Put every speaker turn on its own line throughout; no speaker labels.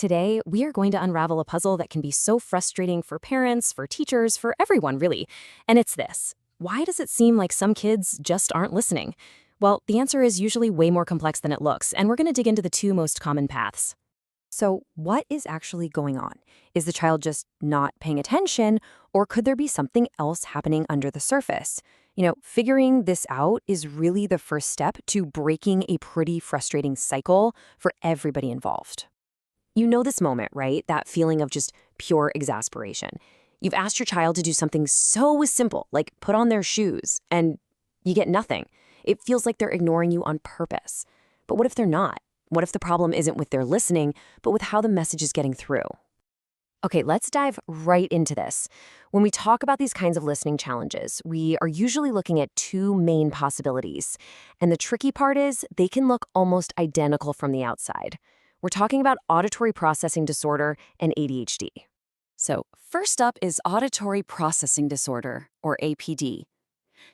Today, we are going to unravel a puzzle that can be so frustrating for parents, for teachers, for everyone, really. And it's this. Why does it seem like some kids just aren't listening? Well, the answer is usually way more complex than it looks, and we're going to dig into the two most common paths. So, what is actually going on? Is the child just not paying attention, or could there be something else happening under the surface? Figuring this out is really the first step to breaking a pretty frustrating cycle for everybody involved. You know this moment, right? That feeling of just pure exasperation. You've asked your child to do something so simple, like put on their shoes, and you get nothing. It feels like they're ignoring you on purpose. But what if they're not? What if the problem isn't with their listening, but with how the message is getting through? Okay, let's dive right into this. When we talk about these kinds of listening challenges, we are usually looking at two main possibilities. And the tricky part is they can look almost identical from the outside. We're talking about auditory processing disorder and ADHD. So first up is auditory processing disorder, or APD.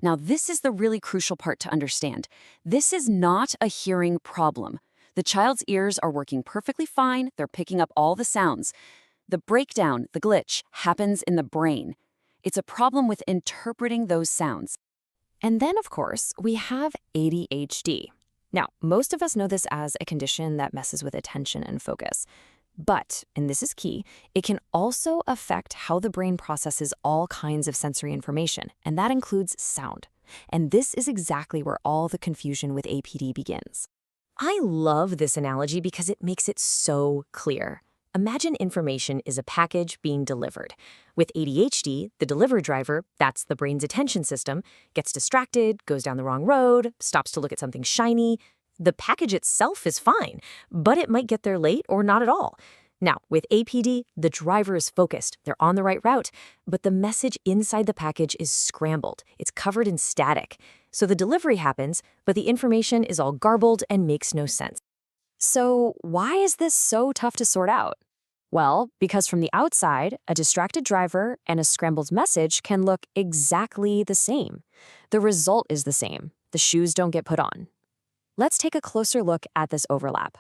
Now, this is the really crucial part to understand. This is not a hearing problem. The child's ears are working perfectly fine. They're picking up all the sounds. The breakdown, the glitch, happens in the brain. It's a problem with interpreting those sounds. And then, of course, we have ADHD. Now, most of us know this as a condition that messes with attention and focus. But, and this is key, it can also affect how the brain processes all kinds of sensory information, and that includes sound. And this is exactly where all the confusion with APD begins. I love this analogy because it makes it so clear. Imagine information is a package being delivered. With ADHD, the delivery driver, that's the brain's attention system, gets distracted, goes down the wrong road, stops to look at something shiny. The package itself is fine, but it might get there late or not at all. Now, with APD, the driver is focused, they're on the right route, but the message inside the package is scrambled. It's covered in static. So the delivery happens, but the information is all garbled and makes no sense. So why is this so tough to sort out? Well, because from the outside, a distracted driver and a scrambled message can look exactly the same. The result is the same. The shoes don't get put on. Let's take a closer look at this overlap.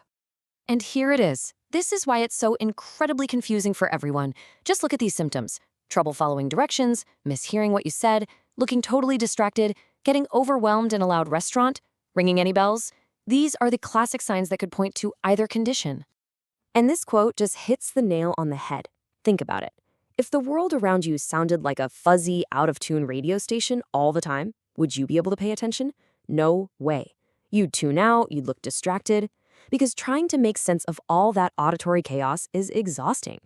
And here it is. This is why it's so incredibly confusing for everyone. Just look at these symptoms. Trouble following directions, mishearing what you said, looking totally distracted, getting overwhelmed in a loud restaurant, ringing any bells. These are the classic signs that could point to either condition. And this quote just hits the nail on the head. Think about it. If the world around you sounded like a fuzzy, out-of-tune radio station all the time, would you be able to pay attention? No way. You'd tune out, you'd look distracted, because trying to make sense of all that auditory chaos is exhausting.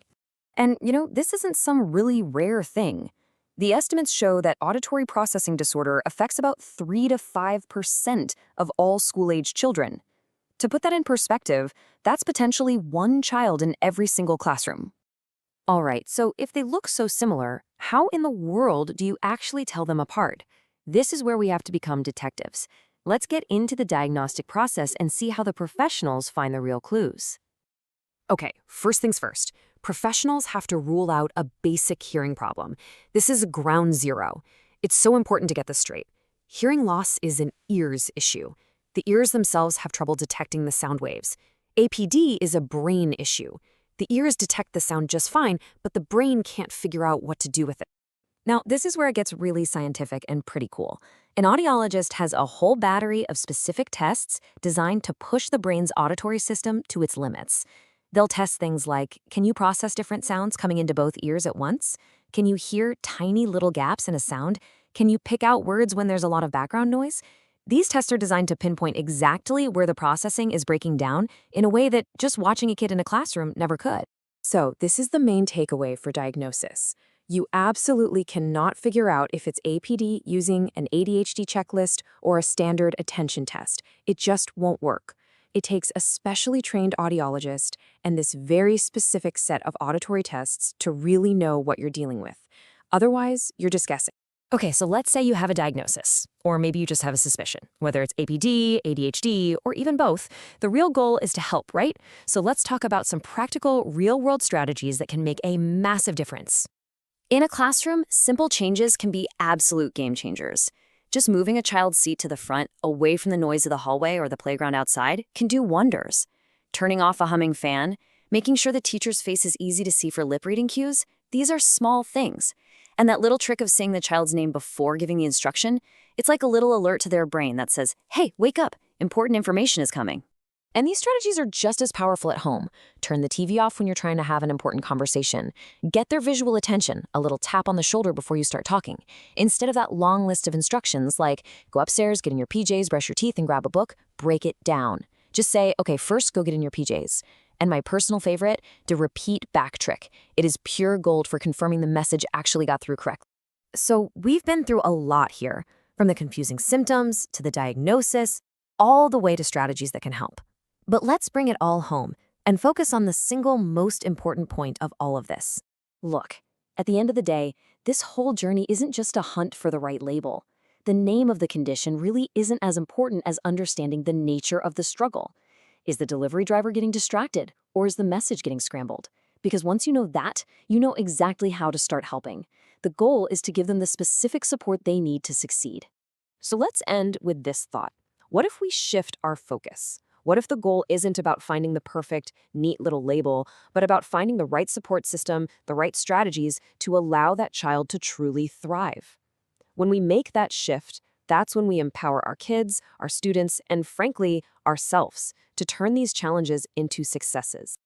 And, this isn't some really rare thing. The estimates show that auditory processing disorder affects about 3 to 5% of all school-age children. To put that in perspective, that's potentially one child in every single classroom. All right, so if they look so similar, how in the world do you actually tell them apart? This is where we have to become detectives. Let's get into the diagnostic process and see how the professionals find the real clues. Okay, first things first. Professionals have to rule out a basic hearing problem. This is ground zero. It's so important to get this straight. Hearing loss is an ears issue. The ears themselves have trouble detecting the sound waves. APD is a brain issue. The ears detect the sound just fine, but the brain can't figure out what to do with it. Now, this is where it gets really scientific and pretty cool. An audiologist has a whole battery of specific tests designed to push the brain's auditory system to its limits. They'll test things like, can you process different sounds coming into both ears at once? Can you hear tiny little gaps in a sound? Can you pick out words when there's a lot of background noise? These tests are designed to pinpoint exactly where the processing is breaking down in a way that just watching a kid in a classroom never could. So this is the main takeaway for diagnosis. You absolutely cannot figure out if it's APD using an ADHD checklist or a standard attention test. It just won't work. It takes a specially trained audiologist and this very specific set of auditory tests to really know what you're dealing with. Otherwise, you're just guessing. Okay, so let's say you have a diagnosis, or maybe you just have a suspicion. Whether it's APD, ADHD, or even both, the real goal is to help, right? So let's talk about some practical, real-world strategies that can make a massive difference. In a classroom, simple changes can be absolute game changers. Just moving a child's seat to the front, away from the noise of the hallway or the playground outside, can do wonders. Turning off a humming fan,
Making sure the teacher's face is easy to see for lip reading cues, these are small things. And that little trick of saying the child's name before giving the instruction, it's like a little alert to their brain that says, hey, wake up, important information is coming.
And these strategies are just as powerful at home. Turn the TV off when you're trying to have an important conversation. Get their visual attention, a little tap on the shoulder before you start talking. Instead of that long list of instructions like, go upstairs, get in your PJs, brush your teeth, and grab a book, break it down. Just say, okay, first go get in your PJs. And my personal favorite, the repeat back trick. It is pure gold for confirming the message actually got through correctly. So we've been through a lot here, from the confusing symptoms to the diagnosis, all the way to strategies that can help. But let's bring it all home and focus on the single most important point of all of this. Look, at the end of the day, this whole journey isn't just a hunt for the right label. The name of the condition really isn't as important as understanding the nature of the struggle. Is the delivery driver getting distracted, or is the message getting scrambled? Because once you know that, you know exactly how to start helping. The goal is to give them the specific support they need to succeed. So let's end with this thought. What if we shift our focus? What if the goal isn't about finding the perfect, neat little label, but about finding the right support system, the right strategies to allow that child to truly thrive? When we make that shift, that's when we empower our kids, our students, and frankly, ourselves to turn these challenges into successes.